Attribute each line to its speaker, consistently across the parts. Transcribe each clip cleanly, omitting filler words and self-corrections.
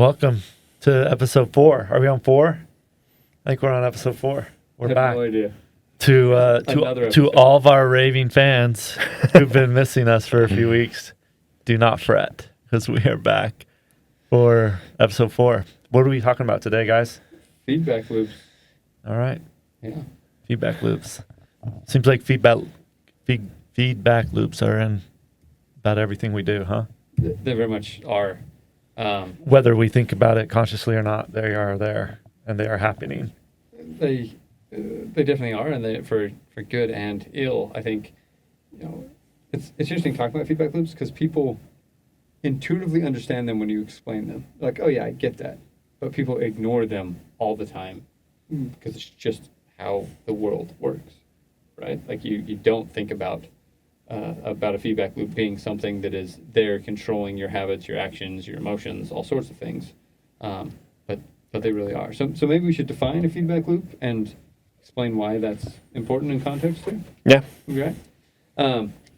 Speaker 1: Welcome to episode 4. Are we on 4? I think we're on episode 4. We're back.
Speaker 2: I have no idea.
Speaker 1: To all of our raving fans who've been missing us for a few weeks, do not fret, because we are back for episode 4. What are we talking about today, guys?
Speaker 2: Feedback loops.
Speaker 1: All right.
Speaker 2: Yeah.
Speaker 1: Feedback loops. Seems like feedback loops are in about everything we do, huh?
Speaker 2: They very much are.
Speaker 1: Whether we think about it consciously or not, they are there and they are happening.
Speaker 2: They definitely are, and they for good and ill. I think, it's interesting talking about feedback loops because people intuitively understand them when you explain them. Like, oh yeah, I get that, but people ignore them all the time because it's just how the world works, right? Like you don't think about a feedback loop being something that is there controlling your habits, your actions, your emotions, all sorts of things. But they really are. So maybe we should define a feedback loop and explain why that's important in context too.
Speaker 3: Yeah.
Speaker 2: Okay.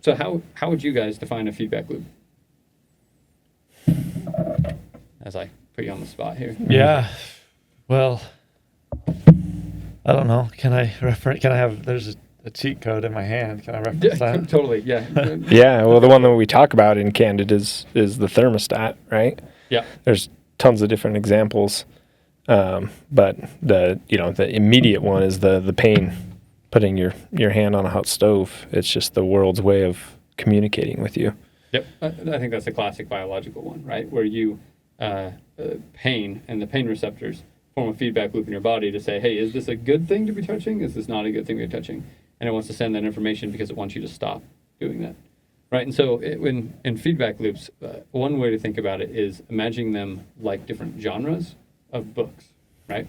Speaker 2: So how would you guys define a feedback loop? As I put you on the spot here.
Speaker 1: Yeah. Well, I don't know. There's a cheat code in my hand. Can I reference that?
Speaker 2: Totally, yeah.
Speaker 3: Yeah, well, the one that we talk about in Candid is the thermostat, right?
Speaker 2: Yeah.
Speaker 3: There's tons of different examples, but the immediate one is the pain, putting your hand on a hot stove. It's just the world's way of communicating with you.
Speaker 2: Yep, I think that's a classic biological one, right? Where you pain and the pain receptors form a feedback loop in your body to say, hey, is this a good thing to be touching? Is this not a good thing to be touching? And it wants to send that information because it wants you to stop doing that, right? And so in feedback loops, one way to think about it is imagining them like different genres of books, right?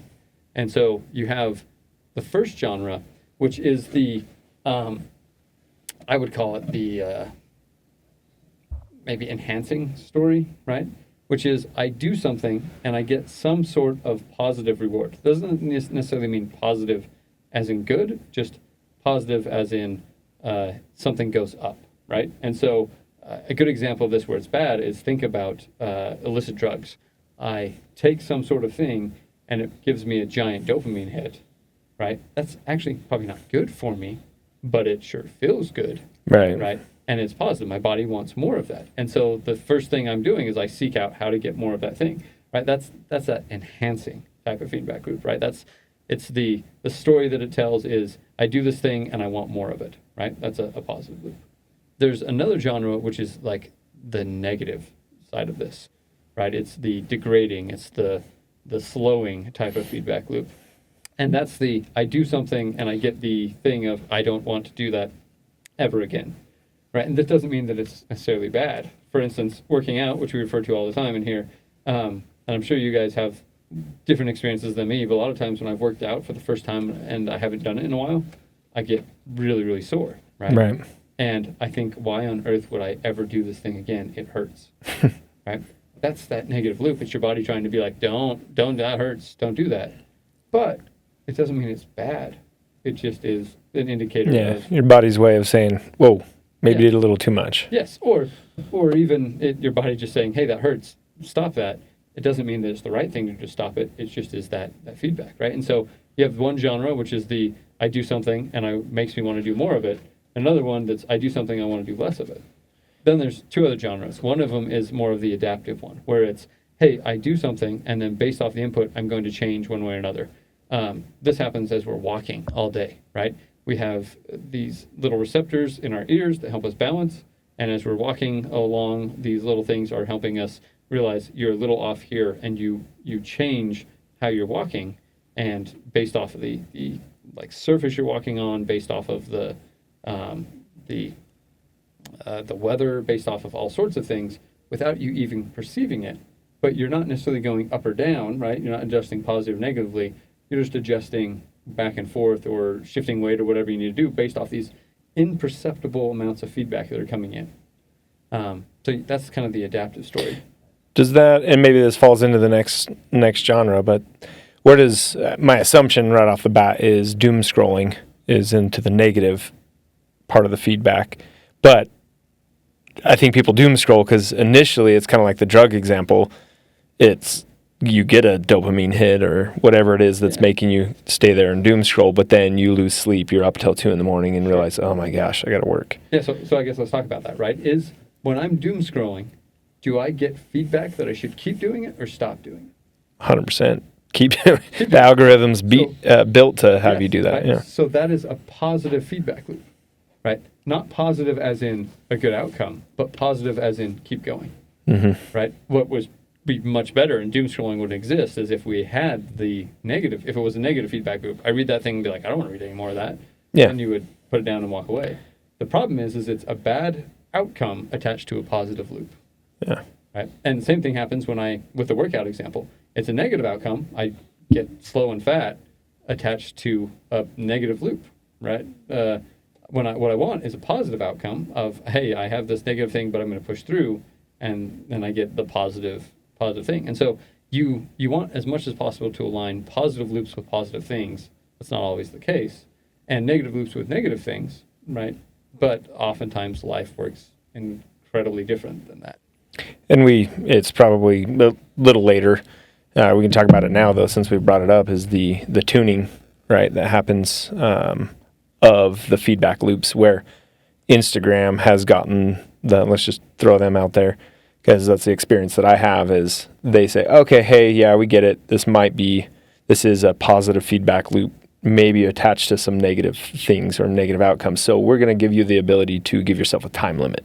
Speaker 2: And so you have the first genre, which is the, I would call it the maybe enhancing story, right? Which is I do something and I get some sort of positive reward. Doesn't necessarily mean positive as in good, just positive as in something goes up, right? And so a good example of this where it's bad is think about illicit drugs. I take some sort of thing and it gives me a giant dopamine hit, right? That's actually probably not good for me, but it sure feels good, right? And it's positive. My body wants more of that. And so the first thing I'm doing is I seek out how to get more of that thing, right? That's that enhancing type of feedback loop, right? It's the story that it tells is I do this thing and I want more of it, right? That's a positive loop. There's another genre which is like the negative side of this, right? It's the degrading, it's the slowing type of feedback loop. And that's the I do something and I get the thing of I don't want to do that ever again, right? And this doesn't mean that it's necessarily bad. For instance, working out, which we refer to all the time in here, and I'm sure you guys have different experiences than me, but a lot of times when I've worked out for the first time and I haven't done it in a while, I get really, really sore, right?
Speaker 3: Right.
Speaker 2: And I think, why on earth would I ever do this thing again? It hurts, right? That's that negative loop. It's your body trying to be like, don't, that hurts. Don't do that. But it doesn't mean it's bad. It just is an indicator.
Speaker 3: Yeah, your body's way of saying, whoa, maybe did a little too much.
Speaker 2: Yes, or even your body just saying, hey, that hurts. Stop that. It doesn't mean that it's the right thing to just stop it. It just is that feedback, right? And so you have one genre, which is the I do something and it makes me want to do more of it. Another one that's I do something, I want to do less of it. Then there's two other genres. One of them is more of the adaptive one, where it's, hey, I do something, and then based off the input, I'm going to change one way or another. This happens as we're walking all day, right? We have these little receptors in our ears that help us balance, and as we're walking along, these little things are helping us realize you're a little off here, and you change how you're walking, and based off of the surface you're walking on, based off of the weather, based off of all sorts of things, without you even perceiving it. But you're not necessarily going up or down, right? You're not adjusting positive or negatively. You're just adjusting back and forth or shifting weight or whatever you need to do based off these imperceptible amounts of feedback that are coming in. So that's kind of the adaptive story.
Speaker 3: Does that, and maybe this falls into the next genre, but where does, my assumption right off the bat is doom scrolling is into the negative part of the feedback. But I think people doom scroll because initially it's kind of like the drug example. It's you get a dopamine hit or whatever it is that's making you stay there and doom scroll, but then you lose sleep. You're up till 2 a.m. and realize, oh my gosh, I got to work.
Speaker 2: Yeah. So I guess let's talk about that, right? Is when I'm doom scrolling, do I get feedback that I should keep doing it or stop doing it?
Speaker 3: 100%. The algorithm's built to have you do that.
Speaker 2: Right?
Speaker 3: Yeah.
Speaker 2: So that is a positive feedback loop, right? Not positive as in a good outcome, but positive as in keep going, right? What was be much better and doom scrolling would exist is if we had the negative, if it was a negative feedback loop. I read that thing and be like, I don't want to read any more of that.
Speaker 3: Yeah.
Speaker 2: And you would put it down and walk away. The problem is it's a bad outcome attached to a positive loop.
Speaker 3: Yeah.
Speaker 2: Right. And the same thing happens with the workout example. It's a negative outcome. I get slow and fat attached to a negative loop, right? What I want is a positive outcome of, hey, I have this negative thing, but I'm going to push through, and then I get the positive thing. And so you want as much as possible to align positive loops with positive things. That's not always the case, and negative loops with negative things, right? But oftentimes life works incredibly different than that.
Speaker 3: And it's probably a little later. We can talk about it now, though, since we brought it up, is the tuning, right, that happens of the feedback loops where Instagram has gotten let's just throw them out there, because that's the experience that I have, is they say, okay, hey, yeah, we get it. This is a positive feedback loop, maybe attached to some negative things or negative outcomes. So we're going to give you the ability to give yourself a time limit.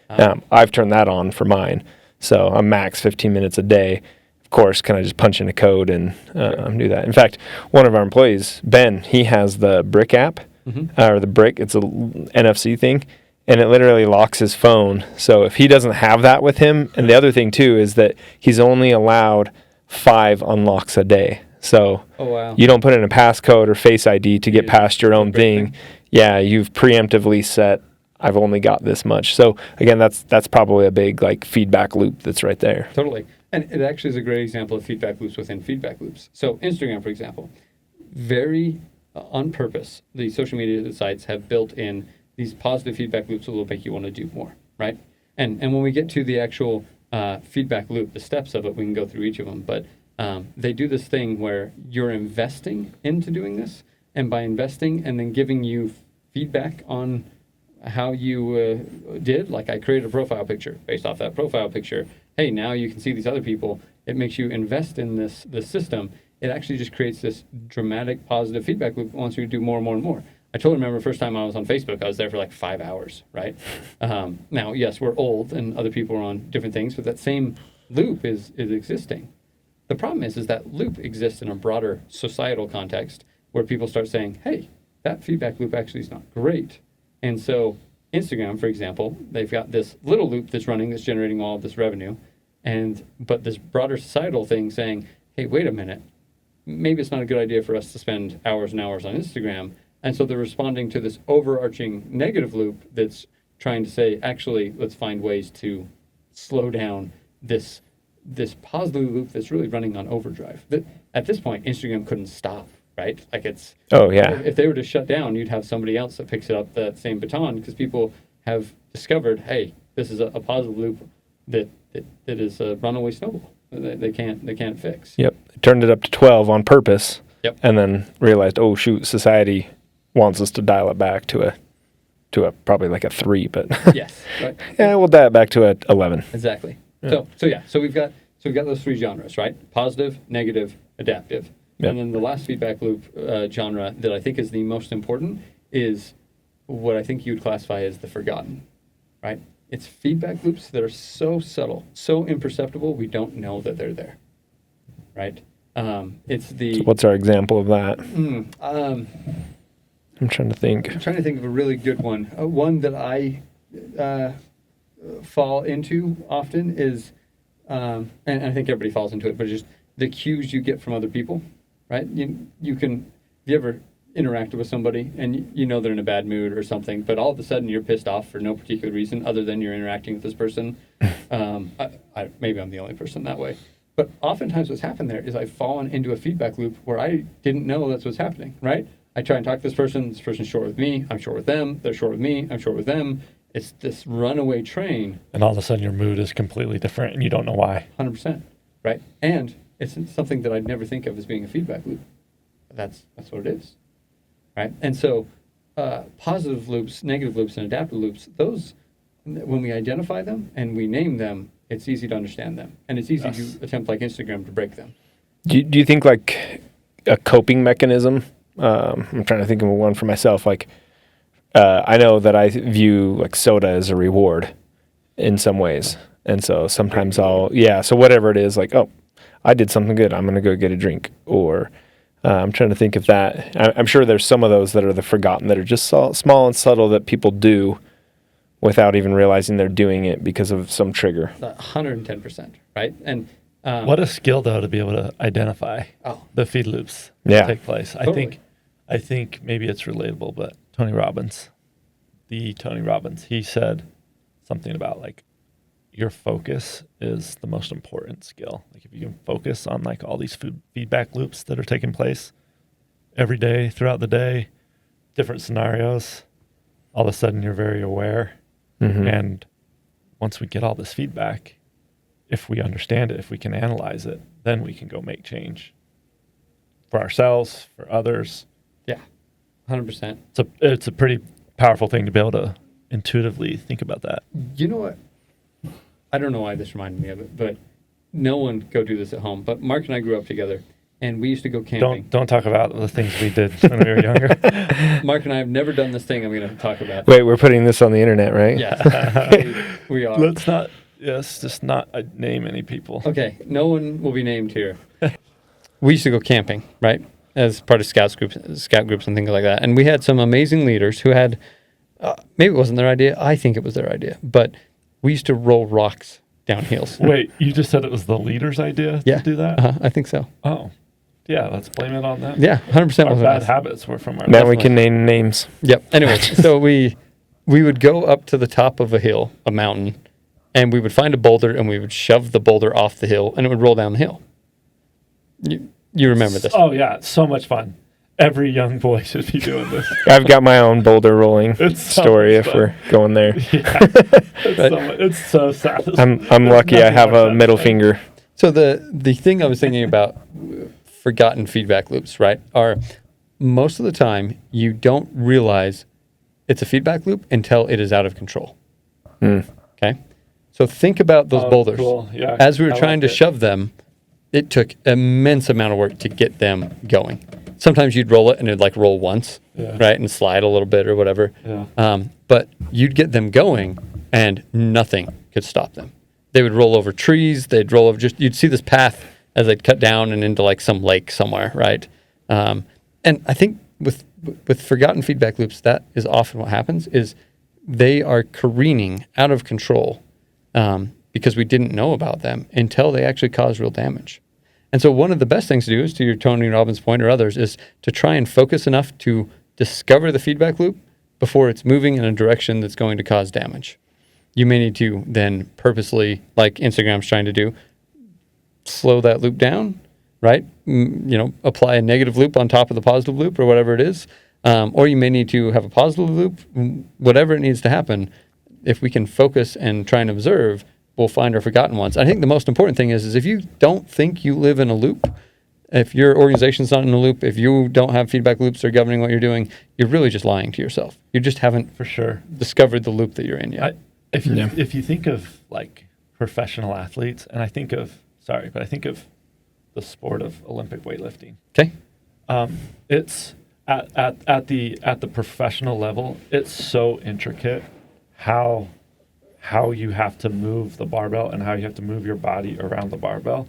Speaker 3: I've turned that on for mine. So I'm max 15 minutes a day. Of course, can I just punch in a code and do that? In fact, one of our employees, Ben, he has the Brick app, or the Brick. It's a NFC thing, and it literally locks his phone. So if he doesn't have that with him, and the other thing too is that he's only allowed 5 unlocks a day. So you don't put in a passcode or Face ID to get past your own thing. Yeah, you've preemptively set, I've only got this much. So again, that's probably a big feedback loop that's right there.
Speaker 2: Totally. And it actually is a great example of feedback loops within feedback loops. So Instagram, for example, very on purpose, the social media sites have built in these positive feedback loops that will make you want to do more, right? And when we get to the actual feedback loop, the steps of it, we can go through each of them. But they do this thing where you're investing into doing this, and by investing and then giving you feedback on how you did, like I created a profile picture based off that profile picture. Hey, now you can see these other people. It makes you invest in this system. It actually just creates this dramatic positive feedback loop once you do more and more and more. I totally remember the first time I was on Facebook, I was there for 5 hours, right? Now, yes, we're old and other people are on different things, but that same loop is existing. The problem is that loop exists in a broader societal context where people start saying, hey, that feedback loop actually is not great. And so Instagram, for example, they've got this little loop that's running that's generating all of this revenue, but this broader societal thing saying, hey, wait a minute, maybe it's not a good idea for us to spend hours and hours on Instagram. And so they're responding to this overarching negative loop that's trying to say, actually, let's find ways to slow down this positive loop that's really running on overdrive. At this point, Instagram couldn't stop, right?
Speaker 3: Oh, yeah.
Speaker 2: If they were to shut down, you'd have somebody else that picks it up, that same baton, because people have discovered, hey, this is a positive loop that is a runaway snowball. They can't fix.
Speaker 3: Yep. They turned it up to 12 on purpose.
Speaker 2: Yep.
Speaker 3: And then realized, oh shoot, society wants us to dial it back to a probably a 3, but
Speaker 2: yes, right.
Speaker 3: Yeah, we'll dial it back to a 11.
Speaker 2: Exactly. Yeah. So we've got those 3 genres, right? Positive, negative, adaptive. Yep. And then the last feedback loop genre that I think is the most important is what I think you would classify as the forgotten, right? It's feedback loops that are so subtle, so imperceptible, we don't know that they're there, right? So
Speaker 3: what's our example of that? I'm trying to think.
Speaker 2: I'm trying to think of a really good one. One that I fall into often is, and I think everybody falls into it, but just the cues you get from other people, right? You ever interacted with somebody and you know they're in a bad mood or something, but all of a sudden you're pissed off for no particular reason other than you're interacting with this person. Maybe I'm the only person that way. But oftentimes what's happened there is I've fallen into a feedback loop where I didn't know that's what's happening, right? I try and talk to this person's short with me, I'm short with them, they're short with me, I'm short with them. It's this runaway train.
Speaker 1: And all of a sudden your mood is completely different and you don't know why.
Speaker 2: 100%, right? And it's something that I'd never think of as being a feedback loop. That's what it is, right? And so positive loops, negative loops, and adaptive loops, those, when we identify them and we name them, it's easy to understand them. And it's easy to attempt, like Instagram, to break them.
Speaker 3: Do you think like a coping mechanism? I'm trying to think of one for myself. Like, I know that I view like soda as a reward in some ways. And so sometimes so whatever it is, like, oh, I did something good, I'm going to go get a drink. Or I'm trying to think of that. I'm sure there's some of those that are the forgotten, that are just small and subtle, that people do without even realizing they're doing it because of some trigger.
Speaker 2: 110%, right? And
Speaker 1: what a skill, though, to be able to identify the feed loops that take place.
Speaker 2: Totally.
Speaker 1: I think maybe it's relatable, but Tony Robbins, he said something about like, your focus is the most important skill. Like if you can focus on like all these feedback loops that are taking place every day, throughout the day, different scenarios, all of a sudden you're very aware. Mm-hmm. And once we get all this feedback, if we understand it, if we can analyze it, then we can go make change for ourselves, for others.
Speaker 2: Yeah, 100%.
Speaker 1: It's a pretty powerful thing to be able to intuitively think about that.
Speaker 2: You know what? I don't know why this reminded me of it, but no one go do this at home. But Mark and I grew up together, and we used to go camping.
Speaker 1: Don't talk about the things we did when we were younger.
Speaker 2: Mark and I have never done this thing I'm going to talk about.
Speaker 3: Wait, we're putting this on the internet, right?
Speaker 2: Yeah, we are.
Speaker 1: Let's not. Yes, just not name any people.
Speaker 2: Okay, no one will be named here. We used to go camping, right, as part of scout groups and things like that. And we had some amazing leaders who had, maybe it wasn't their idea. I think it was their idea, but we used to roll rocks down hills.
Speaker 1: Wait, you just said it was the leader's idea to do that?
Speaker 2: I think so.
Speaker 1: Oh, yeah, let's blame it on them.
Speaker 2: Yeah, 100%.
Speaker 1: Our bad habits were from our...
Speaker 3: Now we can name names.
Speaker 2: Yep. Anyway, so we would go up to the top of a hill, a mountain, and we would find a boulder, and we would shove the boulder off the hill, and it would roll down the hill. You remember this?
Speaker 1: Oh, yeah, so much fun. Every young boy should be doing this.
Speaker 3: I've got my own boulder rolling story if we're going there.
Speaker 1: Yeah, it's so satisfying.
Speaker 3: I'm lucky I have a middle finger.
Speaker 2: So the thing I was thinking about, forgotten feedback loops, right, are most of the time you don't realize it's a feedback loop until it is out of control. Okay? So think about those boulders.
Speaker 1: Cool. Yeah,
Speaker 2: as we were trying to shove them, it took immense amount of work to get them going. Sometimes you'd roll it and it'd like roll once, right, and slide a little bit or whatever. Yeah. But you'd get them going and nothing could stop them. They would roll over trees. They'd roll over you'd see this path as they'd cut down and into like some lake somewhere, right? And I think with forgotten feedback loops, that is often what happens is they are careening out of control because we didn't know about them until they actually cause real damage. And so one of the best things to do is, to your Tony Robbins point or others, is to try and focus enough to discover the feedback loop before it's moving in a direction that's going to cause damage. You may need to then purposely, like Instagram's trying to do, slow that loop down, right? Apply a negative loop on top of the positive loop or whatever it is. Or you may need to have a positive loop, whatever it needs to happen. If we can focus and try and observe, we'll find our forgotten ones. I think the most important thing is if you don't think you live in a loop, if your organization's not in a loop, if you don't have feedback loops that are governing what you're doing, you're really just lying to yourself. You just haven't
Speaker 1: for sure
Speaker 2: discovered the loop that you're in yet.
Speaker 1: If you think of like professional athletes, and I think of the sport of Olympic weightlifting.
Speaker 2: Okay.
Speaker 1: It's at the professional level, it's so intricate how you have to move the barbell and how you have to move your body around the barbell.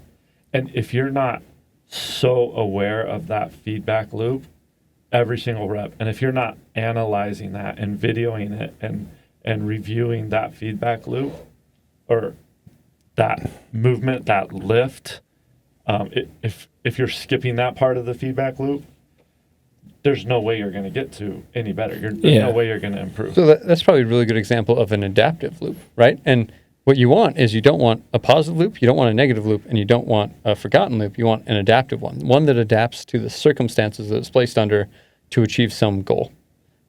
Speaker 1: And if you're not so aware of that feedback loop every single rep, and if you're not analyzing that and videoing it and reviewing that feedback loop or that movement, that lift, if you're skipping that part of the feedback loop, there's no way you're going to get to any better. There's no way you're going to improve.
Speaker 2: So that's probably a really good example of an adaptive loop, right? And what you want is you don't want a positive loop, you don't want a negative loop, and you don't want a forgotten loop. You want an adaptive one that adapts to the circumstances that it's placed under to achieve some goal,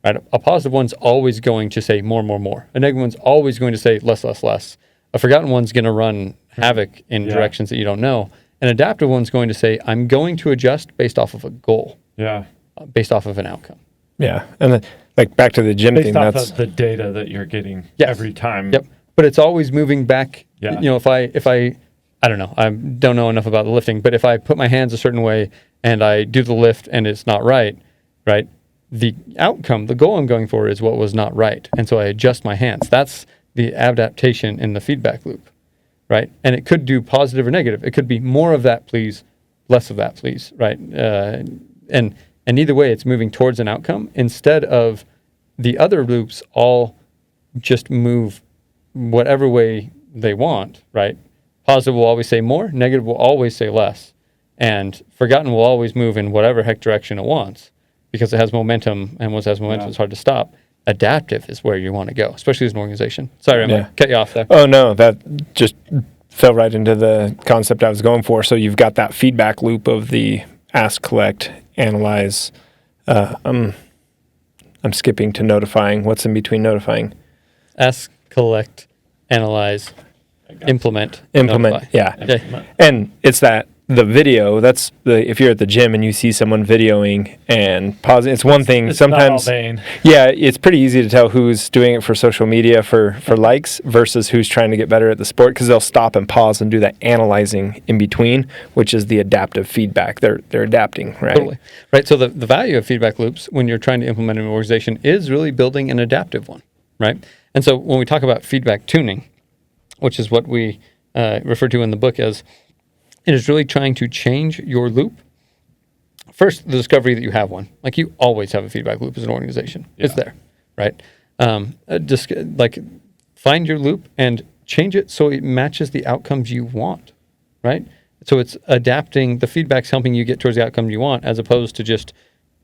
Speaker 2: right? A positive one's always going to say more, more, more. A negative one's always going to say less, less, less. A forgotten one's going to run havoc in directions that you don't know. An adaptive one's going to say, I'm going to adjust based off of a goal, based off of an outcome.
Speaker 3: Yeah. And then, like back to the gym
Speaker 1: Based
Speaker 3: thing,
Speaker 1: off
Speaker 3: that's
Speaker 1: of the data that you're getting every time.
Speaker 2: Yep. But it's always moving back.
Speaker 1: Yeah.
Speaker 2: You know, if I don't know, I don't know enough about the lifting, but if I put my hands a certain way and I do the lift and it's not right, the outcome, the goal I'm going for is what was not right. And so I adjust my hands. That's the adaptation in the feedback loop, right? And it could do positive or negative. It could be more of that, please, less of that, please, right? And either way, it's moving towards an outcome instead of the other loops all just move whatever way they want, right? Positive will always say more, negative will always say less, and forgotten will always move in whatever heck direction it wants because it has momentum, and once it has momentum, it's hard to stop. Adaptive is where you want to go, especially as an organization. Sorry, I'm going to cut you off there.
Speaker 3: Oh, no, that just fell right into the concept I was going for. So you've got that feedback loop of the ask, collect, analyze. I'm skipping to notifying. What's in between notifying?
Speaker 2: Ask, collect, analyze, implement, notify.
Speaker 3: Yeah.
Speaker 2: Okay.
Speaker 3: And it's that the video, that's the, if you're at the gym and you see someone videoing and pausing, it's one thing.
Speaker 1: It's
Speaker 3: sometimes,
Speaker 1: not all vain.
Speaker 3: yeah, it's pretty easy to tell who's doing it for social media for likes versus who's trying to get better at the sport, because they'll stop and pause and do that analyzing in between, which is the adaptive feedback. They're adapting, right?
Speaker 2: Totally. Right. So the value of feedback loops when you're trying to implement an organization is really building an adaptive one, right? And so when we talk about feedback tuning, which is what we refer to in the book as, it is really trying to change your loop. First, the discovery that you have one. Like, you always have a feedback loop as an organization. Yeah. It's there, right? Just like find your loop and change it so it matches the outcomes you want, right? So it's adapting. The feedback's helping you get towards the outcome you want, as opposed to just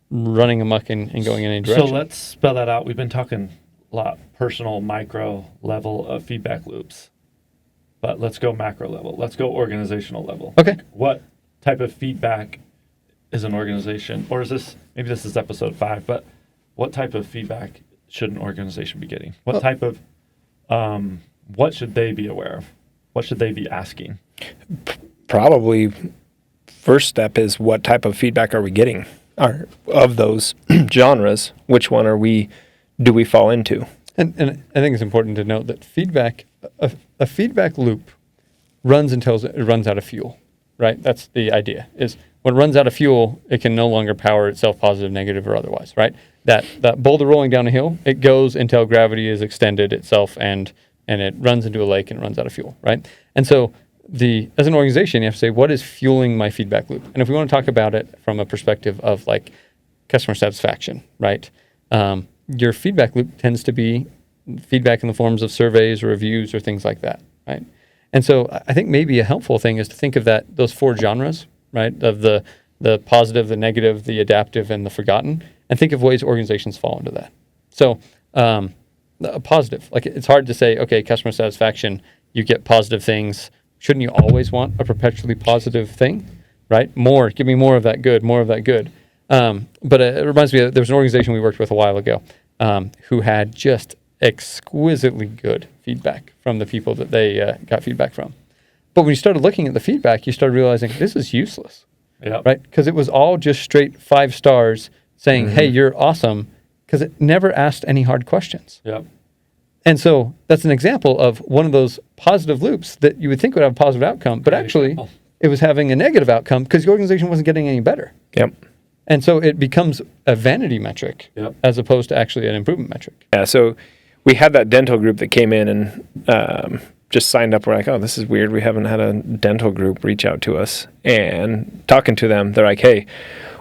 Speaker 2: running amok and going in any direction.
Speaker 1: So let's spell that out. We've been talking a lot personal, micro level of feedback loops. But let's go macro level. Let's go organizational level.
Speaker 2: Okay.
Speaker 1: What type of feedback is an organization, or is this, maybe this is episode 5, but what type of feedback should an organization be getting? What type of, what should they be aware of? What should they be asking?
Speaker 3: Probably first step is, what type of feedback are we getting? Of those genres, which one do we fall into?
Speaker 2: And I think it's important to note that feedback, a feedback loop runs until it runs out of fuel, right? That's the idea, is when it runs out of fuel, it can no longer power itself, positive, negative, or otherwise, right? That boulder rolling down a hill, it goes until gravity has extended itself and it runs into a lake and runs out of fuel, right? And so as an organization, you have to say, what is fueling my feedback loop? And if we want to talk about it from a perspective of like customer satisfaction, right? Your feedback loop tends to be feedback in the forms of surveys or reviews or things like that, right? And so I think maybe a helpful thing is to think of those 4 genres, right? Of the positive, the negative, the adaptive, and the forgotten, and think of ways organizations fall into that. So a positive, like, it's hard to say, okay, customer satisfaction, you get positive things. Shouldn't you always want a perpetually positive thing, right? Give me more of that good, more of that good. But it reminds me, there was an organization we worked with a while ago who had just exquisitely good feedback from the people that they got feedback from. But when you started looking at the feedback, you started realizing this is useless, right? Because it was all just straight 5 stars saying, hey, you're awesome, because it never asked any hard questions.
Speaker 1: Yep.
Speaker 2: And so that's an example of one of those positive loops that you would think would have a positive outcome, but actually it was having a negative outcome because the organization wasn't getting any better.
Speaker 3: Yep.
Speaker 2: And so it becomes a vanity metric as opposed to actually an improvement metric.
Speaker 3: Yeah, so we had that dental group that came in and just signed up. We're like, oh, this is weird. We haven't had a dental group reach out to us. And talking to them, they're like, hey,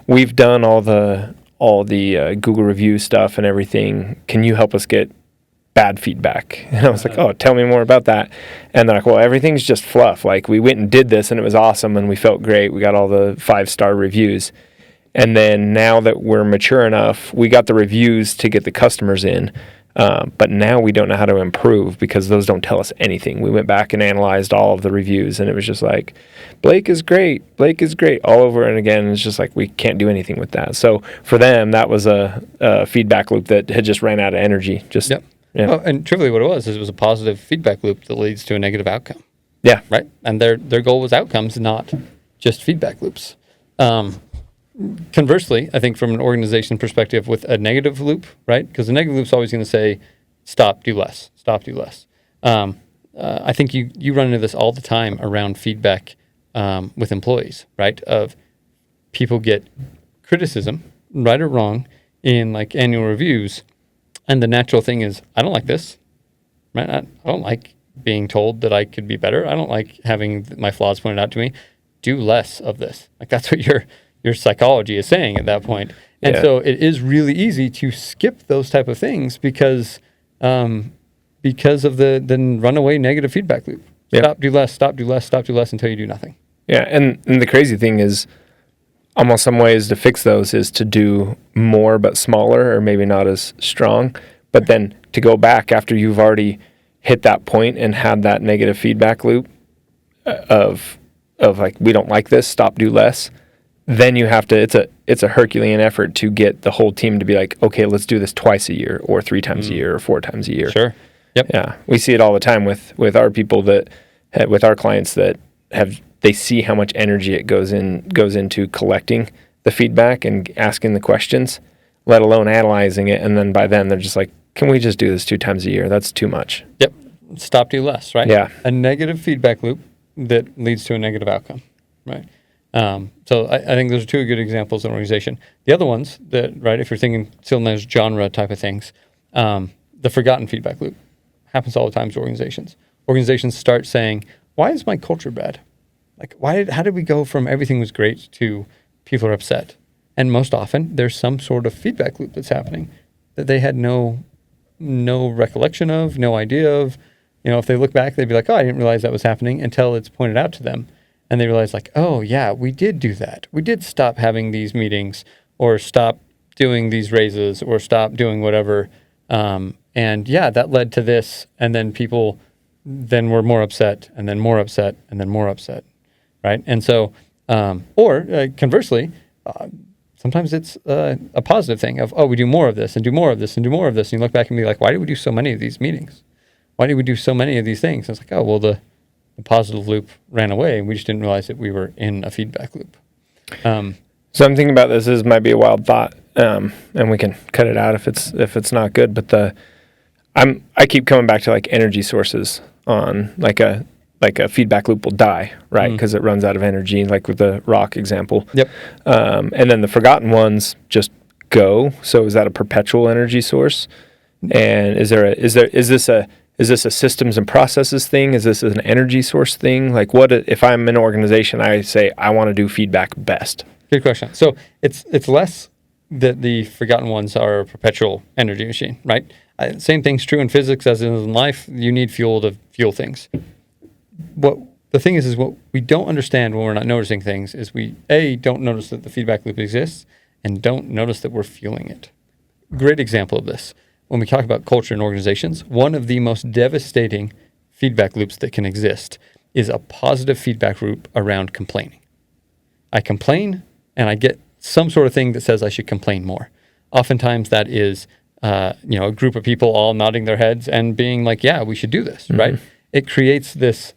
Speaker 3: we've done all the Google review stuff and everything. Can you help us get bad feedback? And I was like, oh, tell me more about that. And they're like, well, everything's just fluff. Like, we went and did this and it was awesome and we felt great. We got all the 5-star reviews. And then now that we're mature enough, we got the reviews to get the customers in. But now we don't know how to improve because those don't tell us anything. We went back and analyzed all of the reviews and it was just like, Blake is great all over and again. It's just like, we can't do anything with that. So for them, that was a feedback loop that had just ran out of energy. Yeah.
Speaker 2: Well, and truly what it was a positive feedback loop that leads to a negative outcome.
Speaker 3: Yeah.
Speaker 2: Right. And their goal was outcomes, not just feedback loops. Conversely, I think from an organization perspective with a negative loop, right? Because the negative loop is always going to say, stop, do less, stop, do less. I think you run into this all the time around feedback with employees, right? Of people get criticism, right or wrong, in like annual reviews, and the natural thing is, I don't like this, right? I don't like being told that I could be better. I don't like having my flaws pointed out to me. Do less of this. Like that's what your psychology is saying at that point. And so it is really easy to skip those type of things because of the runaway negative feedback loop. Stop, do less, stop, do less, stop, do less until you do nothing.
Speaker 3: Yeah, and the crazy thing is, almost some ways to fix those is to do more but smaller or maybe not as strong. But then to go back after you've already hit that point and had that negative feedback loop of like, we don't like this, stop, do less. Then you have to, it's a Herculean effort to get the whole team to be like, okay, let's do this twice a year or 3 times a year or 4 times a year.
Speaker 2: Sure. Yep.
Speaker 3: Yeah. We see it all the time with our people with our clients that they see how much energy it goes into collecting the feedback and asking the questions, let alone analyzing it. And then by then they're just like, can we just do this 2 times a year? That's too much.
Speaker 2: Yep. Stop, do less, right?
Speaker 3: Yeah.
Speaker 2: A negative feedback loop that leads to a negative outcome, right? So I think those are 2 good examples of an organization. The other ones that, right, if you're thinking still in those genre type of things, the forgotten feedback loop happens all the time to organizations. Organizations start saying, why is my culture bad? Like, how did we go from everything was great to people are upset? And most often there's some sort of feedback loop that's happening that they had no recollection of, no idea of. If they look back, they'd be like, oh, I didn't realize that was happening until it's pointed out to them. And they realize like, oh yeah, we did do that. We did stop having these meetings or stop doing these raises or stop doing whatever. And yeah, that led to this. And then people then were more upset and then more upset and then more upset. Right. And so, conversely, sometimes it's a positive thing of, oh, we do more of this and do more of this and do more of this. And you look back and be like, why did we do so many of these meetings? Why did we do so many of these things? And it's like, oh, well, the positive loop ran away. And we just didn't realize that we were in a feedback loop.
Speaker 3: So I'm thinking about this might be a wild thought, and we can cut it out if it's not good. But I keep coming back to like energy sources on like a feedback loop will die, right? Because it runs out of energy, like with the rock example.
Speaker 2: Yep.
Speaker 3: And then the forgotten ones just go. So is that a perpetual energy source? And is this a systems and processes thing? Is this an energy source thing? Like, what if I'm an organization? I say I want to do feedback best.
Speaker 2: Good question. So it's less that the forgotten ones are a perpetual energy machine, right? Same thing's true in physics as in life. You need fuel to fuel things. What the thing is what we don't understand when we're not noticing things is we don't notice that the feedback loop exists and don't notice that we're fueling it. Great example of this. When we talk about culture in organizations, one of the most devastating feedback loops that can exist is a positive feedback loop around complaining. I complain and I get some sort of thing that says I should complain more. Oftentimes that is, a group of people all nodding their heads and being like, yeah, we should do this, right? It creates this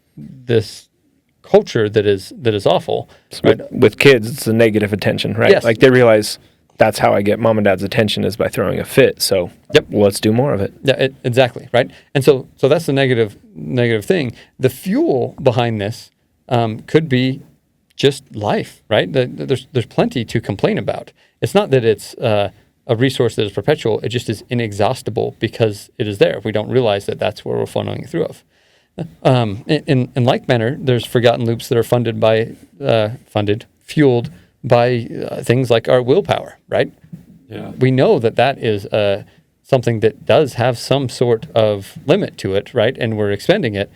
Speaker 2: culture that is awful. Right?
Speaker 3: With kids, it's a negative attention, right?
Speaker 2: Yes.
Speaker 3: Like they realize that's how I get mom and dad's attention is by throwing a fit. So let's do more of it.
Speaker 2: Yeah, exactly, right? And so that's the negative thing. The fuel behind this could be just life, right? There's plenty to complain about. It's not that it's a resource that is perpetual. It just is inexhaustible because it is there. We don't realize that that's where we're funneling it through of. In like manner, there's forgotten loops that are fueled by things like our willpower, right?
Speaker 1: Yeah.
Speaker 2: We know that is something that does have some sort of limit to it, right? And we're expending it.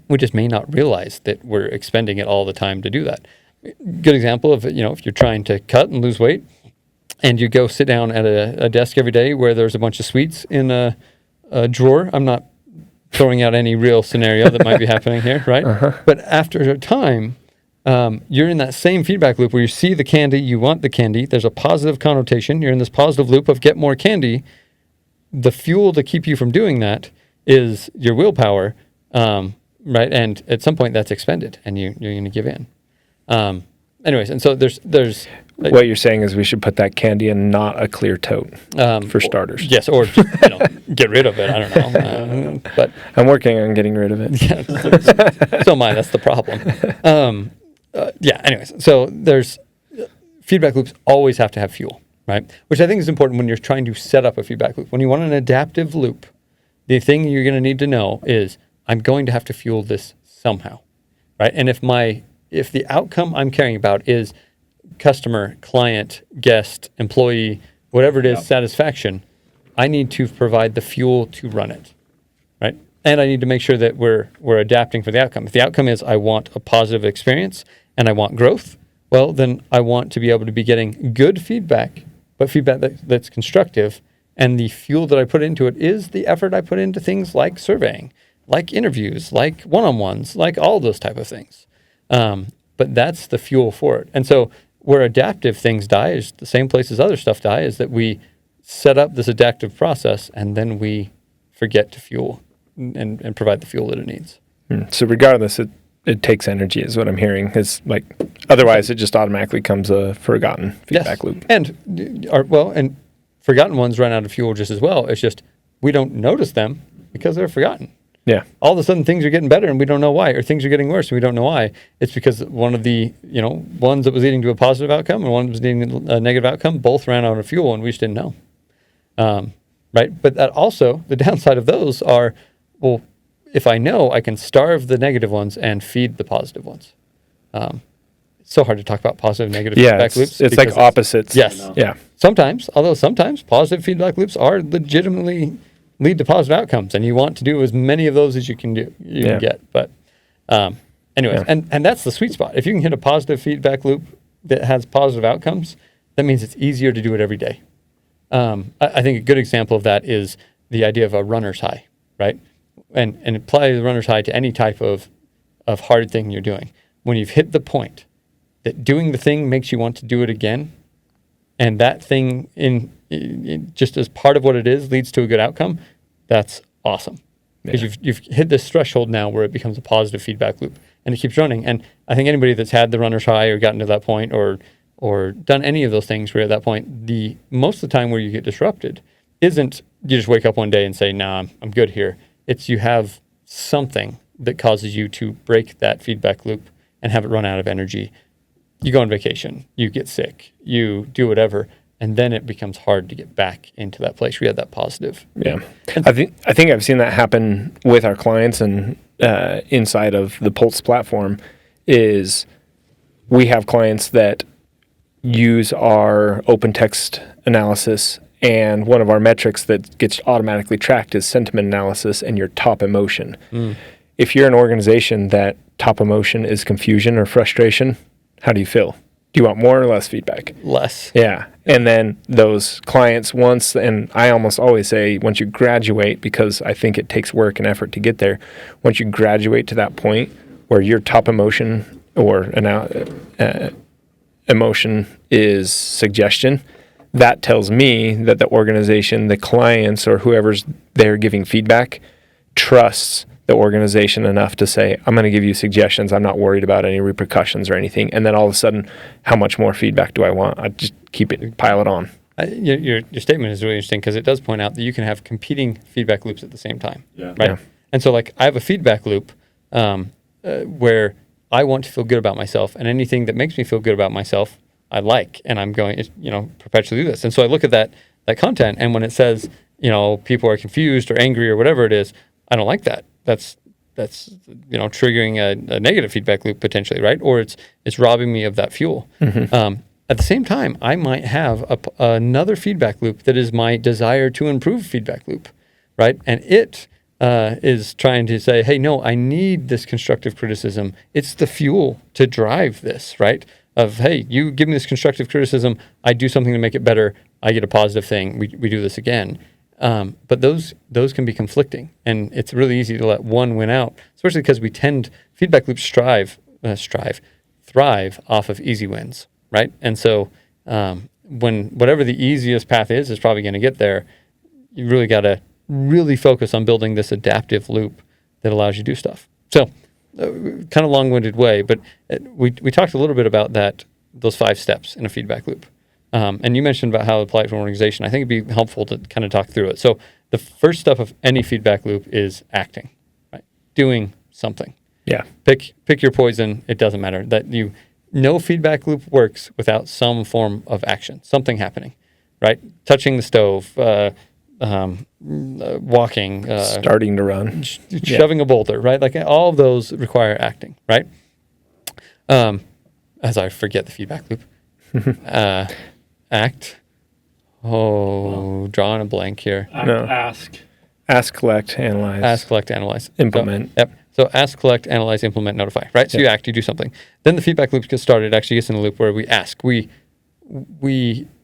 Speaker 2: We just may not realize that we're expending it all the time to do that. Good example of, if you're trying to cut and lose weight and you go sit down at a desk every day where there's a bunch of sweets in a drawer. I'm not throwing out any real scenario that might be happening here, right? But after a time, you're in that same feedback loop where you see the candy, you want the candy. There's a positive connotation. You're in this positive loop of get more candy. The fuel to keep you from doing that is your willpower, right? And at some point that's expended and you're going to give in. anyways, and so there's
Speaker 3: what you're saying is we should put that candy in not a clear tote for starters.
Speaker 2: Yes, or just, get rid of it. I don't know. But
Speaker 3: I'm working on getting rid of it.
Speaker 2: Yeah, so am I. That's the problem. Anyways, so there's feedback loops always have to have fuel, right? Which I think is important when you're trying to set up a feedback loop. When you want an adaptive loop, the thing you're going to need to know is I'm going to have to fuel this somehow, right? And if the outcome I'm caring about is customer, client, guest, employee, whatever it is, satisfaction, I need to provide the fuel to run it, right? And I need to make sure that we're adapting for the outcome. If the outcome is I want a positive experience and I want growth, well, then I want to be able to be getting good feedback, but feedback that's constructive. And the fuel that I put into it is the effort I put into things like surveying, like interviews, like one-on-ones, like all those type of things. But that's the fuel for it. And so where adaptive things die is the same place as other stuff die, is that we set up this adaptive process and then we forget to fuel and provide the fuel that it needs.
Speaker 3: So regardless, it takes energy is what I'm hearing. It's like, otherwise it just automatically becomes a forgotten feedback loop.
Speaker 2: And forgotten ones run out of fuel just as well. It's just we don't notice them because they're forgotten.
Speaker 3: Yeah.
Speaker 2: All of a sudden things are getting better and we don't know why, or things are getting worse and we don't know why. It's because one of the, ones that was leading to a positive outcome and one that was leading to a negative outcome, both ran out of fuel and we just didn't know. Right. But that also, the downside of those are, well, if I know, I can starve the negative ones and feed the positive ones. It's so hard to talk about positive, negative feedback loops.
Speaker 3: It's like opposites.
Speaker 2: Yes.
Speaker 3: Yeah.
Speaker 2: Sometimes positive feedback loops are legitimately lead to positive outcomes, and you want to do as many of those as you can get. But anyways, and that's the sweet spot. If you can hit a positive feedback loop that has positive outcomes, that means it's easier to do it every day. I think a good example of that is the idea of a runner's high, right? And apply the runner's high to any type of hard thing you're doing. When you've hit the point that doing the thing makes you want to do it again, and that thing in just as part of what it is leads to a good outcome, that's awesome. Because you've hit this threshold now where it becomes a positive feedback loop and it keeps running. And I think anybody that's had the runner's high or gotten to that point or done any of those things where at that point, the most of the time where you get disrupted isn't you just wake up one day and say, nah, I'm good here. It's you have something that causes you to break that feedback loop and have it run out of energy. You go on vacation, you get sick, you do whatever, and then it becomes hard to get back into that place where you had that positive.
Speaker 3: Yeah. I think I've seen that happen with our clients and inside of the Pulse platform is we have clients that use our open text analysis, and one of our metrics that gets automatically tracked is sentiment analysis and your top emotion. If you're an organization that top emotion is confusion or frustration, how do you feel? Do you want more or less feedback?
Speaker 2: Less.
Speaker 3: Yeah. And then those clients and I almost always say once you graduate, because I think it takes work and effort to get there, once you graduate to that point where your top emotion or emotion is suggestion, that tells me that the organization, the clients, or whoever's there giving feedback trusts the organization enough to say, I'm going to give you suggestions. I'm not worried about any repercussions or anything. And then all of a sudden, how much more feedback do I want? I just pile it on.
Speaker 2: Your statement is really interesting because it does point out that you can have competing feedback loops at the same time.
Speaker 1: Yeah.
Speaker 2: Right.
Speaker 3: Yeah.
Speaker 2: And so I have a feedback loop where I want to feel good about myself, and anything that makes me feel good about myself, I like, and I'm going, perpetually do this. And so I look at that content, and when it says, people are confused or angry or whatever it is, I don't like that. That's triggering a negative feedback loop potentially, right? Or it's robbing me of that fuel. Mm-hmm. At the same time, I might have another feedback loop that is my desire to improve feedback loop, right? And it is trying to say, hey, no, I need this constructive criticism. It's the fuel to drive this, right? Of, hey, you give me this constructive criticism, I do something to make it better, I get a positive thing, we do this again. But those can be conflicting, and it's really easy to let one win out, especially because feedback loops thrive off of easy wins, right? And so when whatever the easiest path is probably going to get there, you really got to really focus on building this adaptive loop that allows you to do stuff. So kind of long-winded way, but we talked a little bit about that those 5 steps in a feedback loop. And you mentioned about how to apply it for an organization. I think it'd be helpful to kind of talk through it. So the first step of any feedback loop is acting, right? Doing something.
Speaker 3: Yeah.
Speaker 2: Pick your poison. It doesn't matter. No feedback loop works without some form of action, something happening, right? Touching the stove, walking,
Speaker 3: starting to run,
Speaker 2: shoving a boulder, right? Like all of those require acting, right? As I forget the feedback loop, act. Drawing a blank here.
Speaker 3: Ask, collect, analyze.
Speaker 2: Ask, collect, analyze.
Speaker 3: Implement.
Speaker 2: Yep. So ask, collect, analyze, implement, notify, right? So you act, you do something. Then the feedback loop gets started, actually gets in a loop where we ask. We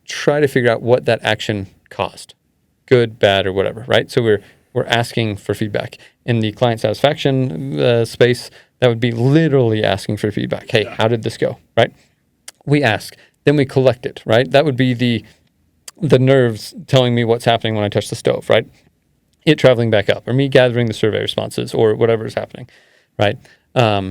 Speaker 2: try to figure out what that action caused, good, bad, or whatever, right? So we're asking for feedback. In the client satisfaction space, that would be literally asking for feedback. Hey, how did this go, right? We ask. Then we collect it, right? That would be the nerves telling me what's happening when I touch the stove, right? It traveling back up, or me gathering the survey responses, or whatever is happening, right? So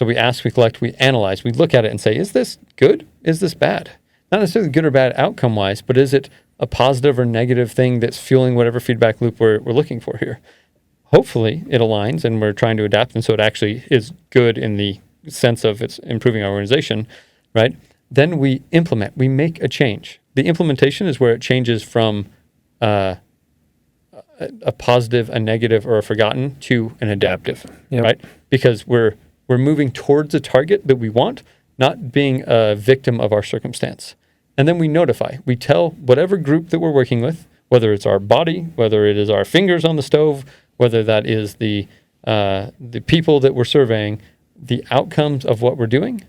Speaker 2: we ask, we collect, we analyze, we look at it and say, is this good? Is this bad? Not necessarily good or bad outcome-wise, but is it a positive or negative thing that's fueling whatever feedback loop we're looking for here? Hopefully it aligns and we're trying to adapt, and so it actually is good in the sense of it's improving our organization, right? Then we implement, we make a change. The implementation is where it changes from a positive, a negative, or a forgotten to an adaptive, right? Because we're moving towards a target that we want, not being a victim of our circumstance. And then we notify. We tell whatever group that we're working with, whether it's our body, whether it is our fingers on the stove, whether that is the people that we're surveying, the outcomes of what we're doing,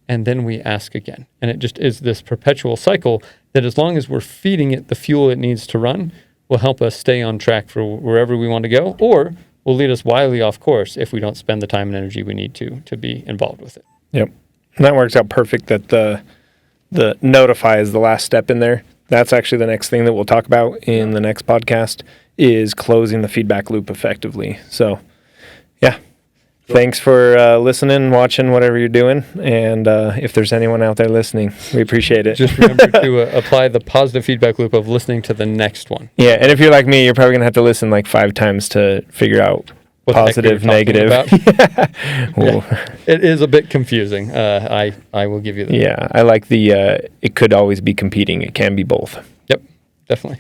Speaker 2: and then we ask again. And it just is this perpetual cycle that as long as we're feeding it the fuel it needs to run, will help us stay on track for wherever we want to go, or will lead us wildly off course if we don't spend the time and energy we need to be involved with it.
Speaker 3: Yep. And that works out perfect that the notify is the last step in there. That's actually the next thing that we'll talk about in the next podcast is closing the feedback loop effectively. So, yeah. Thanks for listening, watching, whatever you're doing. And if there's anyone out there listening, we appreciate it.
Speaker 2: Just remember to apply the positive feedback loop of listening to the next one.
Speaker 3: Yeah, and if you're like me, you're probably going to have to listen like 5 times to figure out what positive, negative.
Speaker 2: Yeah. It is a bit confusing. I will give you that.
Speaker 3: Yeah, I like the it could always be competing. It can be both.
Speaker 2: Yep, definitely.